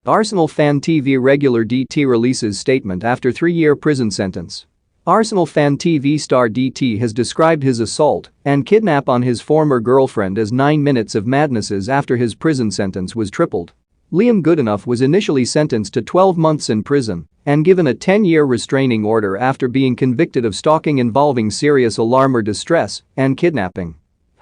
Arsenal fan TV regular DT releases statement after 3-year prison sentence. Arsenal fan TV star DT has described his assault and kidnap on his former girlfriend as 9 minutes of madnesses after his prison sentence was tripled. Liam Goodenough was initially sentenced to 12 months in prison and given a 10-year restraining order after being convicted of stalking involving serious alarm or distress and kidnapping.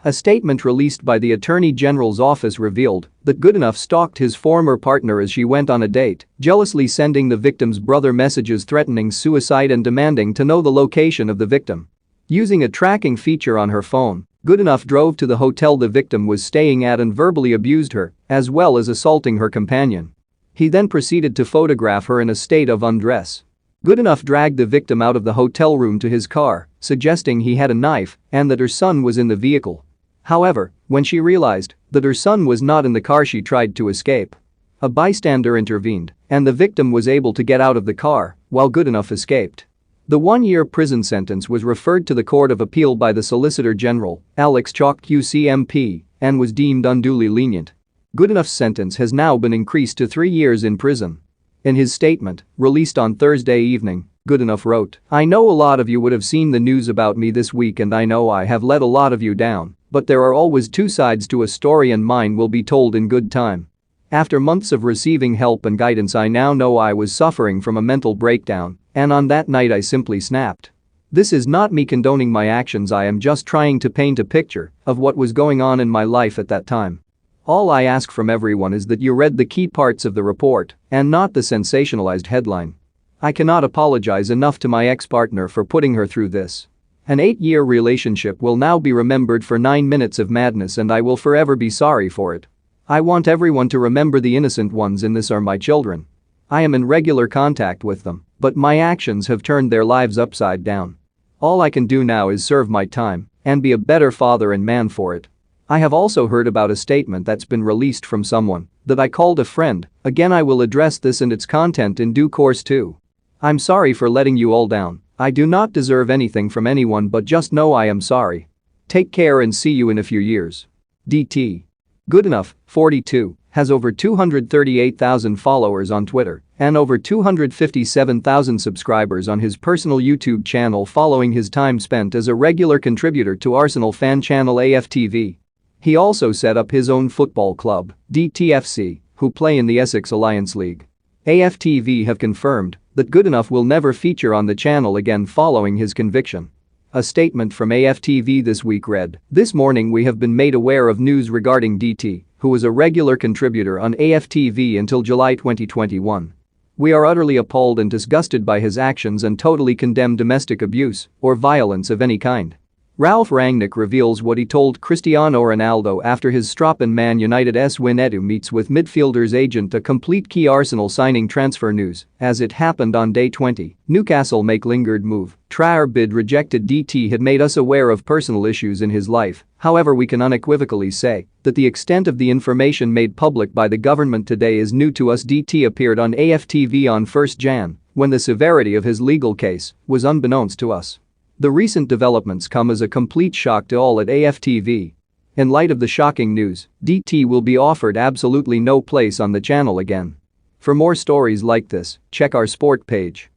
A statement released by the Attorney General's office revealed that Goodenough stalked his former partner as she went on a date, jealously sending the victim's brother messages threatening suicide and demanding to know the location of the victim. Using a tracking feature on her phone, Goodenough drove to the hotel the victim was staying at and verbally abused her, as well as assaulting her companion. He then proceeded to photograph her in a state of undress. Goodenough dragged the victim out of the hotel room to his car, suggesting he had a knife and that her son was in the vehicle. However, when she realized that her son was not in the car, she tried to escape. A bystander intervened, and the victim was able to get out of the car while Goodenough escaped. The 1-year prison sentence was referred to the Court of Appeal by the Solicitor General, Alex Chalk QCMP, and was deemed unduly lenient. Goodenough's sentence has now been increased to 3 years in prison. In his statement, released on Thursday evening, Goodenough wrote, "I know a lot of you would have seen the news about me this week and I know I have let a lot of you down, but there are always two sides to a story and mine will be told in good time. After months of receiving help and guidance, I now know I was suffering from a mental breakdown, and on that night I simply snapped. This is not me condoning my actions, I am just trying to paint a picture of what was going on in my life at that time. All I ask from everyone is that you read the key parts of the report and not the sensationalized headline. I cannot apologize enough to my ex-partner for putting her through this. An 8-year relationship will now be remembered for 9 minutes of madness and I will forever be sorry for it. I want everyone to remember the innocent ones in this are my children. I am in regular contact with them, but my actions have turned their lives upside down. All I can do now is serve my time and be a better father and man for it. I have also heard about a statement that's been released from someone that I called a friend. Again, I will address this and its content in due course too. I'm sorry for letting you all down. I do not deserve anything from anyone, but just know I am sorry. Take care and see you in a few years. DT. Goodenough, 42, has over 238,000 followers on Twitter and over 257,000 subscribers on his personal YouTube channel following his time spent as a regular contributor to Arsenal fan channel AFTV. He also set up his own football club, DTFC, who play in the Essex Alliance League. AFTV have confirmed that Goodenough will never feature on the channel again following his conviction. A statement from AFTV this week read, "This morning we have been made aware of news regarding DT, who was a regular contributor on AFTV until July 2021. We are utterly appalled and disgusted by his actions and totally condemn domestic abuse or violence of any kind." Ralph Rangnick reveals what he told Cristiano Ronaldo after his strop in Man United's win. Edu meets with midfielder's agent to complete key Arsenal signing transfer news. As it happened on day 20, Newcastle make lingered move. Trier bid rejected. DT had made us aware of personal issues in his life, however we can unequivocally say that the extent of the information made public by the government today is new to us. DT appeared on AFTV on 1 Jan when the severity of his legal case was unbeknownst to us. The recent developments come as a complete shock to all at AFTV. In light of the shocking news, DT will be offered absolutely no place on the channel again. For more stories like this, check our sport page.